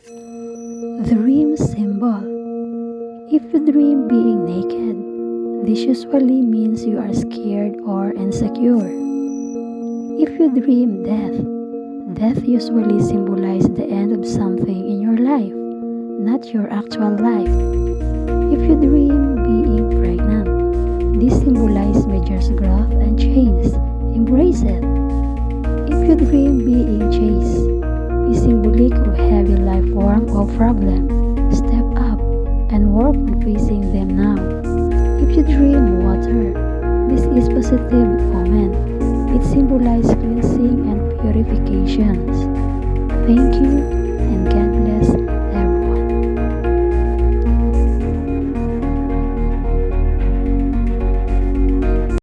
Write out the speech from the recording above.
Dream symbol. If you dream being naked, this usually means you are scared or insecure. If you dream death, death usually symbolizes the end of something in your life, not your actual life. If you dream being pregnant, this symbolizes major growth and change. Embrace it. If you dream being chased, is symbolic of heavy life form or problem. Step up and work on facing them now. If you dream water, this is positive omen.